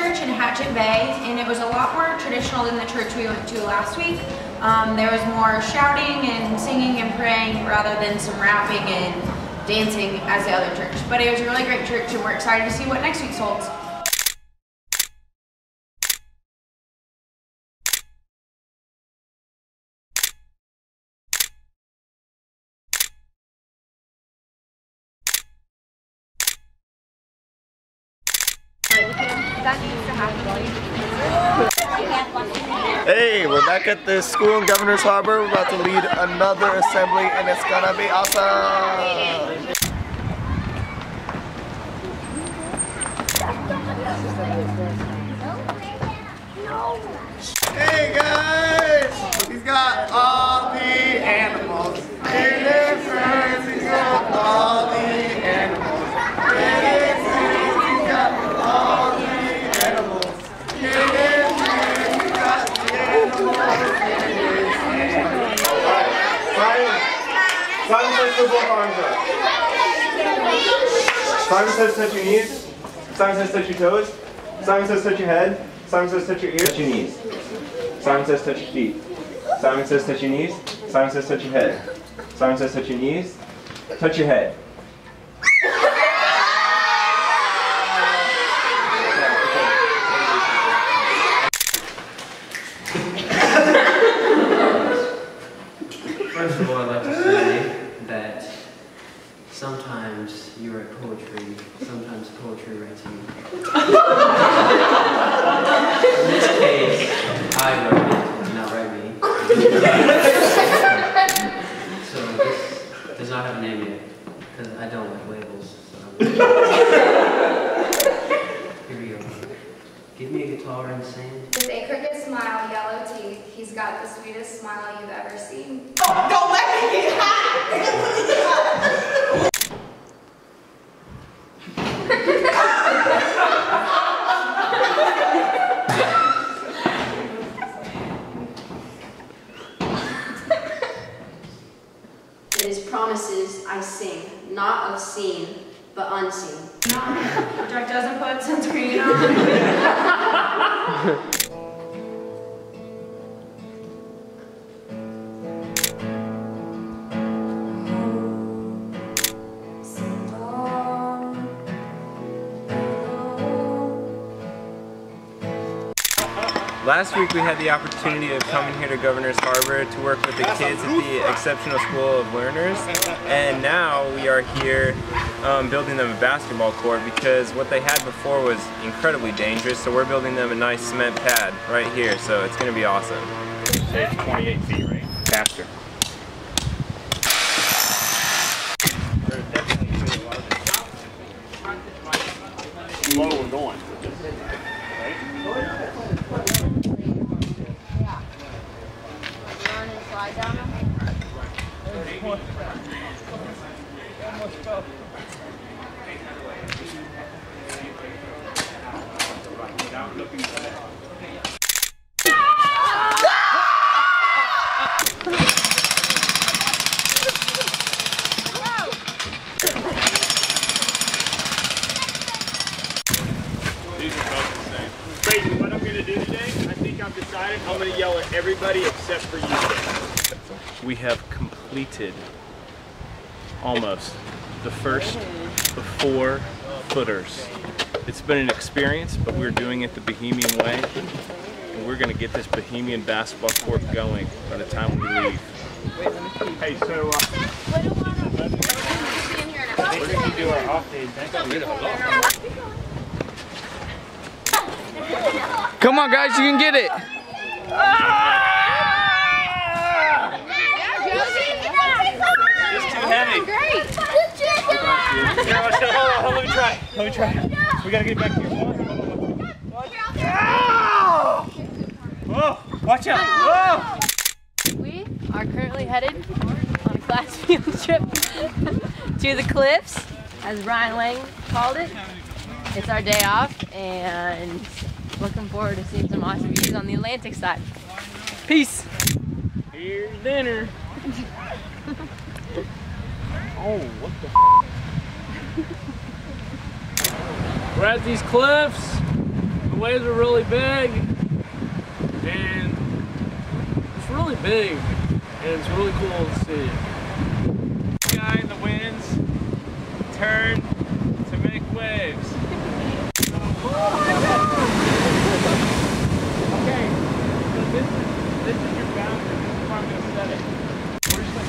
church in Hatchet Bay, and it was a lot more traditional than the church we went to last week. There was more shouting and singing and praying rather than some rapping and dancing as the other church. But it was a really great church, and we're excited to see what next week's holds. Hey, we're back at the school in Governor's Harbor. We're about to lead another assembly and it's gonna be awesome! Hey guys! He's got all the animals. He lives friends, he's got all the animals. He's got all the animals. He lives friends, he's got the animals. Simon says put both arms up. Simon says touch your knees. Simon says touch your toes. Simon says touch your head. Simon says touch your ears. Touch your knees. Simon says touch your feet. Simon says touch your knees. Simon says touch your head. Simon says touch your knees. Touch your head. First of all, I'd like to say that sometimes you write poetry, sometimes poetry writes you. In this case, I wrote it, not write me. So this does not have a name yet, because I don't like labels. So. Here we go. Give me a guitar and sing. With a crooked smile, yellow teeth, he's got the sweetest smile you've ever seen. Don't let me get hot! It is promises I sing, not obscene, but unseen. Jack doesn't put sunscreen on. Last week we had the opportunity of coming here to Governor's Harbor to work with the kids at the Exceptional School of Learners, and now we are here building them a basketball court because what they had before was incredibly dangerous, so we're building them a nice cement pad right here, so it's going to be awesome. It's 28 feet, right? Faster. Low we're going. What I'm going to do today, I think I've decided I'm going to yell at everybody except for you. We have completed almost the first of 4 footers. It's been an experience, but we're doing it the Bohemian way, and we're going to get this Bohemian basketball court going by the time we leave. Hey, so we're going to do our off days. Come on, guys, you can get it. It's too heavy. Great! Hold on, let me try. We gotta get back here. Whoa! Watch out! Whoa! We are currently headed on a class field trip to the cliffs, as Ryan Lang called it. It's our day off, and looking forward to seeing some awesome views on the Atlantic side. Peace! Here's dinner. Oh, what the f? We're at these cliffs. waves are really big, and it's really big, and it's really cool to see. Guy in the winds turn to make waves. Okay, so this is your boundary. This is where I'm gonna set it. We're just like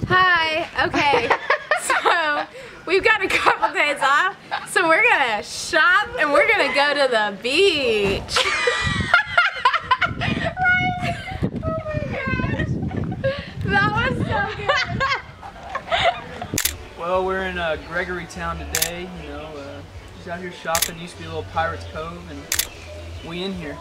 Hi, okay, so we've got a couple days off, so we're gonna shop and we're gonna go to the beach. Right? Oh my gosh, that was so good. Well, we're in Gregory Town today, you know, just out here shopping. Used to be a little Pirates Cove, and we in here.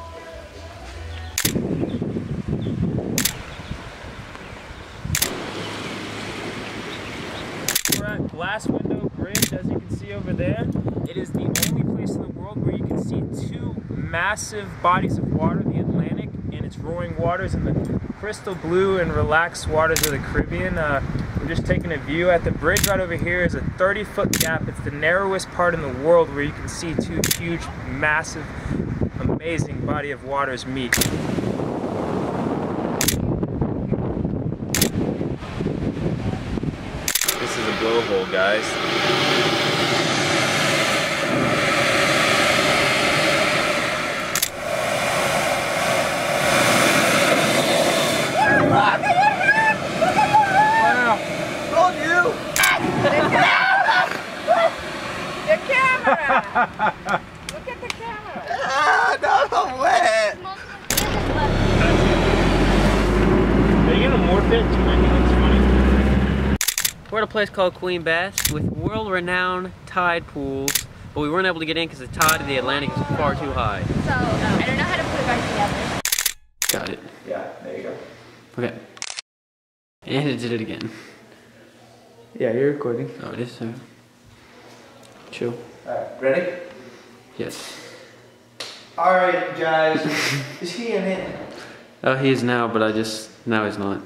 We're at Glass Window Bridge, as you can see over there. It is the only place in the world where you can see two massive bodies of water, the Atlantic and its roaring waters, and the crystal blue and relaxed waters of the Caribbean. We're just taking a view at the bridge. Right over here is a 30-foot gap. It's the narrowest part in the world where you can see two huge, massive, amazing body of waters meet. This is a blowhole, guys. Wow. Told you. The camera! Look at the camera! Ah, no, I'm wet. Are you gonna morph it to make it look funny? We're at a place called Queen Bass with world-renowned tide pools, but we weren't able to get in because the tide of the Atlantic is far too high. So, I don't know how to put it back together. Got it. Yeah, there you go. Okay. And it did it again. Yeah, you're recording. Oh, it is, sir. Chill. Alright, ready? Yes. Alright, guys. Is he in it? Oh, he is now, but now he's not.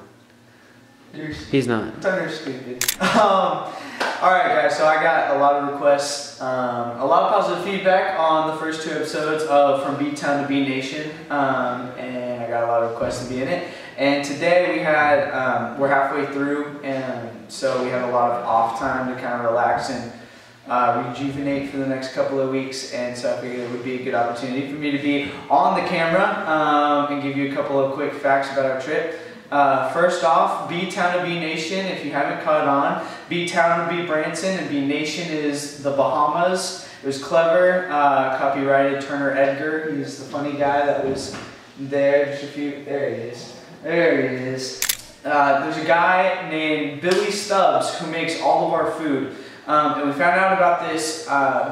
He's not. You're stupid. Alright, guys, so I got a lot of requests, a lot of positive feedback on the first 2 episodes of From B-Town to B-Nation, and I got a lot of requests to be in it. And today we had, we're halfway through, and so we have a lot of off time to kind of relax and rejuvenate for the next couple of weeks, and so I figured it would be a good opportunity for me to be on the camera and give you a couple of quick facts about our trip. First off, B-Town to B-Nation, if you haven't caught on, B-Town would be Branson and B-Nation is the Bahamas. It was clever, copyrighted Turner Edgar. He's the funny guy that was there just a few, there he is. There he is. There's a guy named Billy Stubbs who makes all of our food. And we found out about this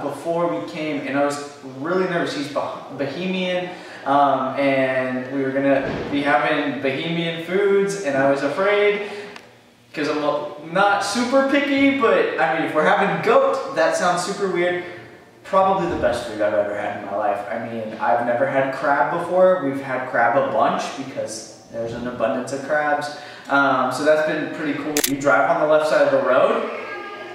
before we came, and I was really nervous. He's Bahamian. And we were gonna be having Bahamian foods, and I was afraid because I'm not super picky, but I mean, if we're having goat, that sounds super weird. Probably the best food I've ever had in my life. I mean, I've never had crab before. We've had crab a bunch because there's an abundance of crabs. So that's been pretty cool. You drive on the left side of the road.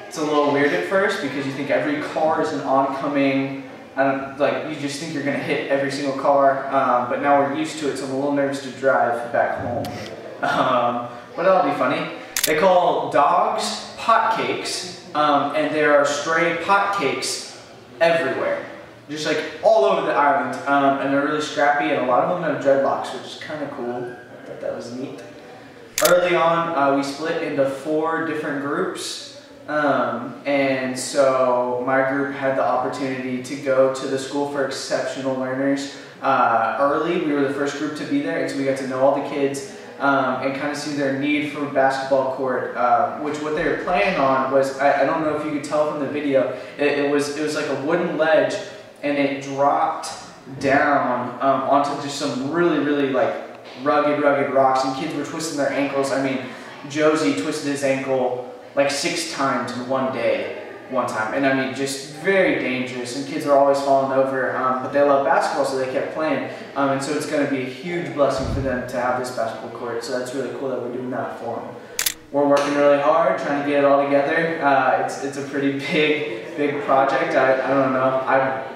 It's a little weird at first because you think every car is an oncoming. You just think you're gonna hit every single car, but now we're used to it, so I'm a little nervous to drive back home. But that'll be funny. They call dogs pot cakes, and there are stray pot cakes everywhere, just like all over the island, and they're really scrappy, and a lot of them have dreadlocks, which is kind of cool. I thought that was neat. Early on, we split into 4 different groups. And so my group had the opportunity to go to the School for Exceptional Learners early. We were the first group to be there, and so we got to know all the kids and kind of see their need for a basketball court, which what they were playing on was, I don't know if you could tell from the video, it was like a wooden ledge, and it dropped down onto just some really, really like rugged rocks, and kids were twisting their ankles. I mean, Josie twisted his ankle like 6 times in one day, one time. And I mean, just very dangerous, and kids are always falling over, but they love basketball, so they kept playing. And so it's going to be a huge blessing for them to have this basketball court, so that's really cool that we're doing that for them. We're working really hard, trying to get it all together. It's a pretty big project. I don't know.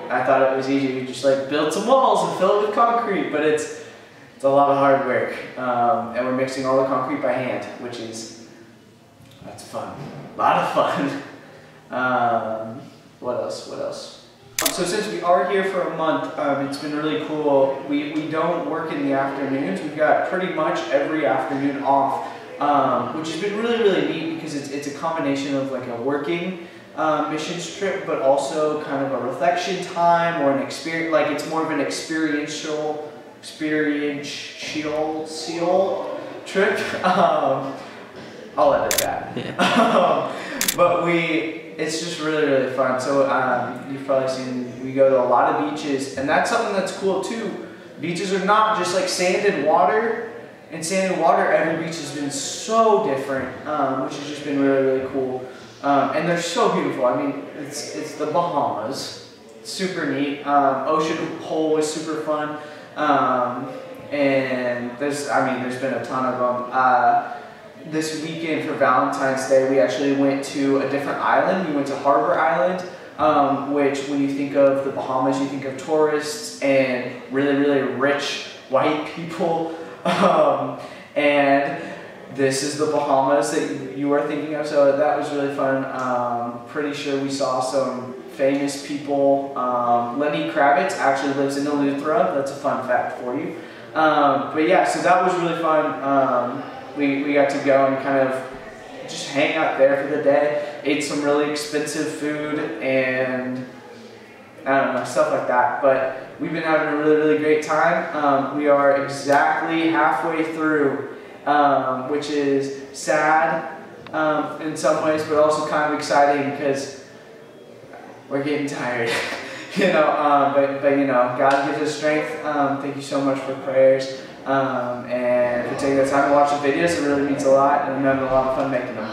I thought it was easy. We just like build some walls and fill it with concrete, but it's a lot of hard work. And we're mixing all the concrete by hand, which is, that's fun. A lot of fun. What else? So since we are here for a month, it's been really cool. We don't work in the afternoons. We've got pretty much every afternoon off. Which has been really neat because it's a combination of like a working missions trip, but also kind of a reflection time or an experience. Like it's more of an experiential trip. I'll edit that. Yeah. But it's just really fun. So you've probably seen we go to a lot of beaches, and that's something that's cool too. Beaches are not just like sand and water. And sand and water, every beach has been so different, which has just been really cool. And they're so beautiful. I mean, it's the Bahamas. Super neat. Ocean Hole was super fun. And there's been a ton of them. This weekend for Valentine's Day, we actually went to a different island. We went to Harbor Island, which when you think of the Bahamas, you think of tourists and really rich white people. And this is the Bahamas that you are thinking of, so that was really fun. Pretty sure we saw some famous people. Lenny Kravitz actually lives in Eleuthera. That's a fun fact for you. But yeah, so that was really fun. We got to go and kind of just hang out there for the day. Ate some really expensive food and I don't know, stuff like that. But we've been having a really great time. We are exactly halfway through, which is sad in some ways, but also kind of exciting because we're getting tired. But you know, God gives us strength. Thank you so much for prayers and for taking the time to watch the videos. It really means a lot, and I'm having a lot of fun making them.